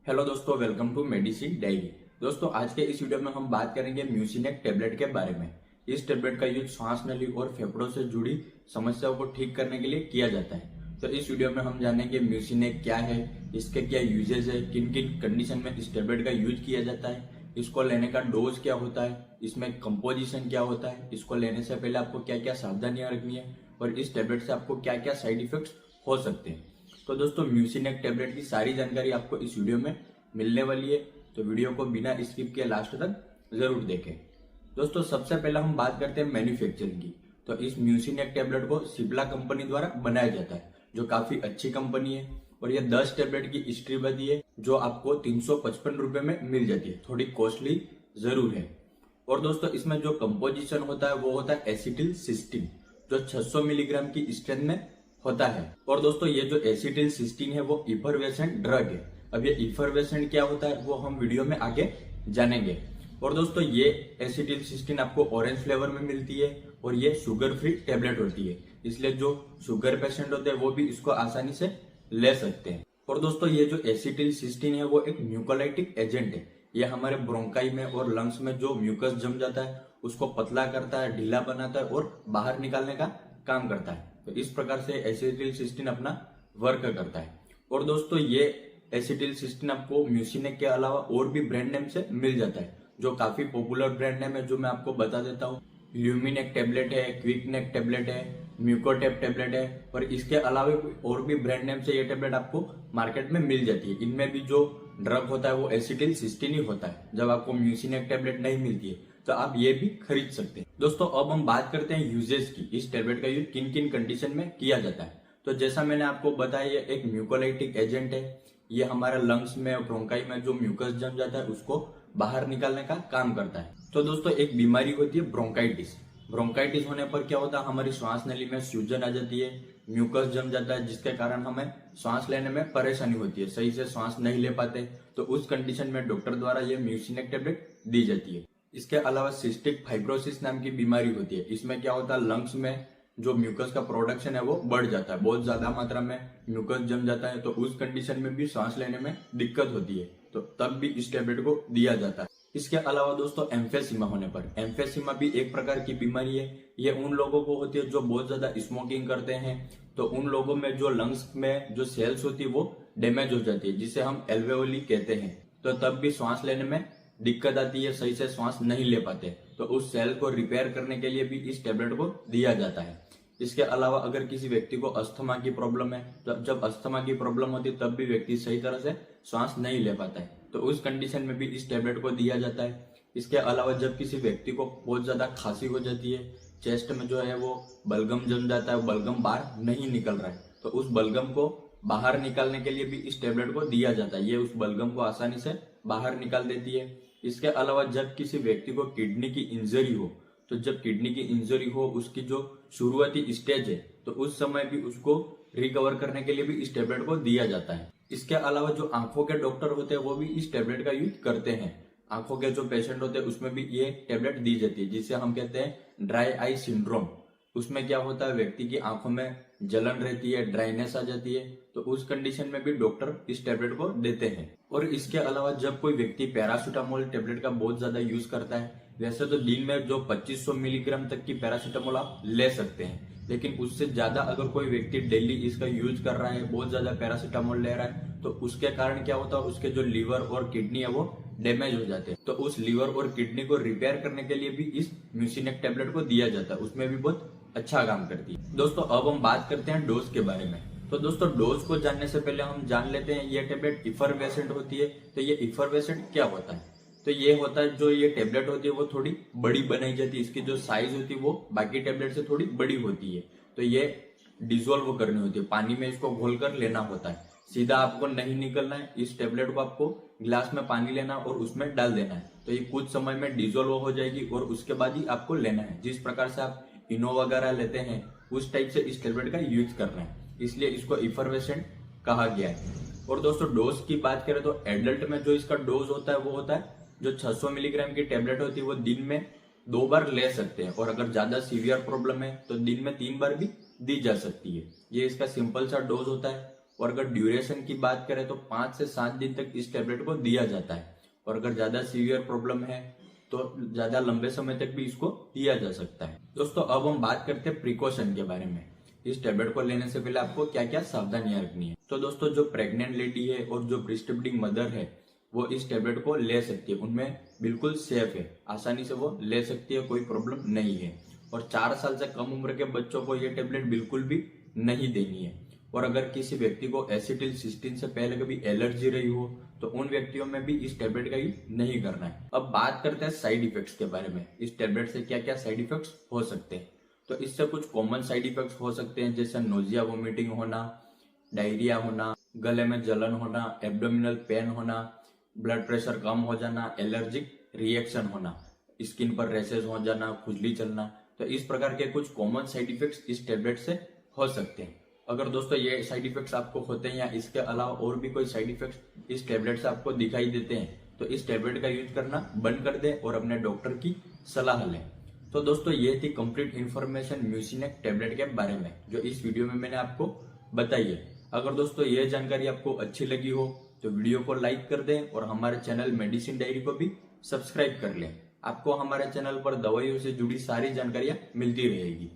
Hello दोस्तों, welcome to medicine diary. दोस्तों, आज के इस वीडियो में हम बात करेंगे म्यूसिनेक टेबलेट के बारे में। इस टेबलेट का यूज श्वास नली और फेफड़ों से जुड़ी समस्याओं को ठीक करने के लिए किया जाता है। तो इस वीडियो में हम जानेंगे म्यूसिनेक क्या है, इसके क्या यूजेज है, किन किन कंडीशन में इस टेबलेट का यूज किया जाता है, इसको लेने का डोज क्या होता है, इसमें कंपोजिशन क्या होता है, इसको लेने से पहले आपको क्या क्या सावधानियां रखनी है और इस टेबलेट से आपको क्या क्या साइड इफेक्ट्स हो सकते हैं। तो दोस्तों, म्यूसिनेक टेबलेट की सारी जानकारी आपको इस वीडियो में मिलने वाली है, तो वीडियो को बिना स्किप किए लास्ट तक जरूर देखें। दोस्तों, सबसे पहले हम बात करते हैं मैन्युफैक्चरिंग की। तो इस म्यूसिनेक टेबलेट को सिप्ला कंपनी द्वारा बनाया जाता है, जो काफी अच्छी कंपनी है और ये 10 टेबलेट की हिस्ट्री बदी है, जो आपको 355 रुपए में मिल जाती है। थोड़ी कॉस्टली जरूर है। और दोस्तों, इसमें जो कंपोजिशन होता है वो होता है एसिटिल सिस्टीन, जो 600 मिलीग्राम की स्ट्रेंथ में होता है। और दोस्तों, ये जो एसिटिल सिस्टीन है वो इफरवेसेंट ड्रग है। अब ये इफरवेसेंट क्या होता है वो हम वीडियो में आगे जानेंगे। और दोस्तों, ये एसिटिल सिस्टीन आपको ऑरेंज फ्लेवर में मिलती है और ये शुगर फ्री टेबलेट होती है, इसलिए जो शुगर पेशेंट होते हैं वो भी इसको आसानी से ले सकते हैं। और दोस्तों, ये जो एसिटिल सिस्टीन है वो एक म्यूकोलाइटिक एजेंट है। ये हमारे ब्रोंकाई में और लंग्स में जो म्यूकस जम जाता है उसको पतला करता है, ढीला बनाता है और बाहर निकालने का काम करता है। तो इस प्रकार से एसिटिल सिस्टीन अपना वर्क करता है। और दोस्तों, ये एसिटिल सिस्टीन आपको म्यूसिनेक के अलावा और भी ब्रांड नेम से मिल जाता है, जो काफी पॉपुलर ब्रांड नेम है, जो मैं आपको बता देता हूँ। ल्यूमिनेक टेबलेट है, क्विकनेक टेबलेट है, म्यूकोटेप टेबलेट है और इसके अलावा और भी ब्रांड नेम से ये टेबलेट आपको मार्केट में मिल जाती है। इनमें भी जो ड्रग होता है वो एसिटिल सिस्टीन ही होता है। जब आपको म्यूसिनेक टेबलेट नहीं मिलती है तो आप ये भी खरीद सकते हैं। दोस्तों, अब हम बात करते हैं यूजेस की। इस टेबलेट का यूज किन किन कंडीशन में किया जाता है। तो जैसा मैंने आपको बताया, ये एक म्यूकोलाइटिक एजेंट है। ये हमारे लंग्स में, ब्रोंकाई में जो म्यूकस जम जाता है उसको बाहर निकालने का काम करता है। तो दोस्तों, एक बीमारी होती है ब्रोंकाइटिस। ब्रोंकाइटिस होने पर क्या होता है, हमारी श्वास नली में सूजन आ जाती है, म्यूकस जम जाता है, जिसके कारण हमें सांस लेने में परेशानी होती है, सही से सांस नहीं ले पाते। तो उस कंडीशन में डॉक्टर द्वारा ये म्यूसिनेक टेबलेट दी जाती है। इसके अलावा सिस्टिक फाइब्रोसिस नाम की बीमारी होती है। इसमें क्या होता है, लंग्स में जो म्यूकस का प्रोडक्शन है वो बढ़ जाता है, बहुत ज्यादा मात्रा में म्यूकस जम जाता है। तो उस कंडीशन में भी सांस लेने में दिक्कत होती है, तो तब भी इस टेबलेट को दिया जाता है। इसके अलावा दोस्तों, एम्फेसिमा होने पर, एम्फेसिमा भी एक प्रकार की बीमारी है। ये उन लोगों को होती है जो बहुत ज्यादा स्मोकिंग करते हैं। तो उन लोगों में जो लंग्स में जो सेल्स होती है वो डैमेज हो जाती है, जिसे हम एल्वेओली कहते हैं। तो तब भी सांस लेने में दिक्कत आती है, सही से सांस नहीं ले पाते। तो उस सेल को रिपेयर करने के लिए भी इस टेबलेट को दिया जाता है। इसके अलावा अगर किसी व्यक्ति को अस्थमा की प्रॉब्लम है, तो जब अस्थमा की प्रॉब्लम होती है तब भी व्यक्ति सही तरह से सांस नहीं ले पाता है, तो उस कंडीशन में भी इस टेबलेट को दिया जाता है। इसके अलावा जब किसी व्यक्ति को बहुत ज्यादा खांसी हो जाती है, चेस्ट में जो है वो बलगम जम जाता है, बलगम बाहर नहीं निकल रहा है, तो उस बलगम को बाहर निकालने के लिए भी इस टेबलेट को दिया जाता है। ये उस बलगम को आसानी से बाहर निकाल देती है। इसके अलावा जब किसी व्यक्ति को किडनी की इंजरी हो, तो जब किडनी की इंजरी हो, उसकी जो शुरुआती स्टेज है, तो उस समय भी उसको रिकवर करने के लिए भी इस टेबलेट को दिया जाता है। इसके अलावा जो आंखों के डॉक्टर होते हैं वो भी इस टेबलेट का यूज करते हैं। आंखों के जो पेशेंट होते हैं उसमें भी ये टेबलेट दी जाती है, जिसे हम कहते हैं ड्राई आई सिंड्रोम। उसमें क्या होता है, व्यक्ति की आंखों में जलन रहती है, ड्राइनेस आ जाती है, तो उस कंडीशन में भी डॉक्टर इस टेबलेट को देते हैं। और इसके अलावा जब कोई व्यक्ति पैरासीटामोल टेबलेट का बहुत ज्यादा यूज करता है, वैसे तो दिन में जो 2500 मिलीग्राम तक की पैरासीटामोल आप ले सकते हैं, लेकिन उससे ज्यादा अगर कोई व्यक्ति डेली इसका यूज कर रहा है, बहुत ज्यादा पैरासीटामोल ले रहा है, तो उसके कारण क्या होता है, उसके जो लीवर और किडनी है वो डैमेज हो जाते हैं। तो उस लीवर और किडनी को रिपेयर करने के लिए भी इस म्यूसिनेक टेबलेट को दिया जाता है, उसमें भी बहुत अच्छा काम करती है। दोस्तों, अब हम बात करते हैं डोज के बारे में। तो दोस्तों, डोज को जानने से पहले हम जान लेते हैं ये टेबलेट इफरवेसेंट होती है। तो ये इफरवेसेंट क्या होता है, तो ये होता है, जो ये टेबलेट होती है वो थोड़ी बड़ी बनाई जाती है। इसकी जो साइज होती है वो बाकी टेबलेट से थोड़ी बड़ी होती है। तो ये डिसोल्व करनी होती है, पानी में इसको घोलकर लेना होता है, सीधा आपको नहीं निकलना है। इस टेबलेट को आपको गिलास में पानी लेना और उसमें डाल देना है, तो ये कुछ समय में डिसोल्व हो जाएगी और उसके बाद ही आपको लेना है। जिस प्रकार से आप इनो वगैरह लेते हैं उस टाइप से इस टेबलेट का यूज करना है, इसलिए इसको इफरवेसेंट कहा गया है। और दोस्तों, डोज की बात करें तो एडल्ट में जो इसका डोज होता है वो होता है, जो 600 मिलीग्राम की टेबलेट होती है वो दिन में 2 बार ले सकते हैं, और अगर ज्यादा सीवियर प्रॉब्लम है तो दिन में 3 बार भी दी जा सकती है। ये इसका सिंपल सा डोज होता है। और अगर ड्यूरेशन की बात करें तो 5 से 7 दिन तक इस टेबलेट को दिया जाता है। और अगर ज्यादा सीवियर प्रॉब्लम है तो ज्यादा लंबे समय तक भी इसको दिया जा सकता है। दोस्तों अब हम बात करते हैं प्रिकॉशन के बारे में। इस टेबलेट को लेने से पहले आपको क्या क्या सावधानियां रखनी है। तो दोस्तों जो प्रेग्नेंट लेडी है और जो ब्रेस्ट फीडिंग मदर है वो इस टेबलेट को ले सकती है, उनमें बिल्कुल सेफ है, आसानी से वो ले सकती है, कोई प्रॉब्लम नहीं है। और 4 साल से कम उम्र के बच्चों को ये टेबलेट बिल्कुल भी नहीं देनी है। और अगर किसी व्यक्ति को एसिटिलसिस्टीन से पहले कभी एलर्जी रही हो तो उन व्यक्तियों में भी इस टेबलेट का यूज नहीं करना है। अब बात करते हैं साइड इफेक्ट्स के बारे में। इस टेबलेट से क्या क्या साइड इफेक्ट्स हो सकते हैं। तो इससे कुछ कॉमन साइड इफेक्ट्स हो सकते हैं, जैसे नोजिया, वोमिटिंग होना, डायरिया होना, गले में जलन होना, एब्डोमिनल पेन होना, ब्लड प्रेशर कम हो जाना, एलर्जिक रिएक्शन होना, स्किन पर रैशेज हो जाना, खुजली चलना। तो इस प्रकार के कुछ कॉमन साइड इफेक्ट्स इस टेबलेट से हो सकते हैं। अगर दोस्तों ये साइड इफेक्ट्स आपको होते हैं या इसके अलावा और भी कोई साइड इफेक्ट्स इस टेबलेट से आपको दिखाई देते हैं तो इस टेबलेट का यूज करना बंद कर दें और अपने डॉक्टर की सलाह लें। तो दोस्तों ये थी कंप्लीट इन्फॉर्मेशन म्यूसिनेक टेबलेट के बारे में जो इस वीडियो में मैंने आपको बताई है। अगर दोस्तों ये जानकारी आपको अच्छी लगी हो तो वीडियो को लाइक कर दें और हमारे चैनल मेडिसिन डायरी को भी सब्सक्राइब कर लें। आपको हमारे चैनल पर दवाइयों से जुड़ी सारी जानकारियां मिलती रहेगी।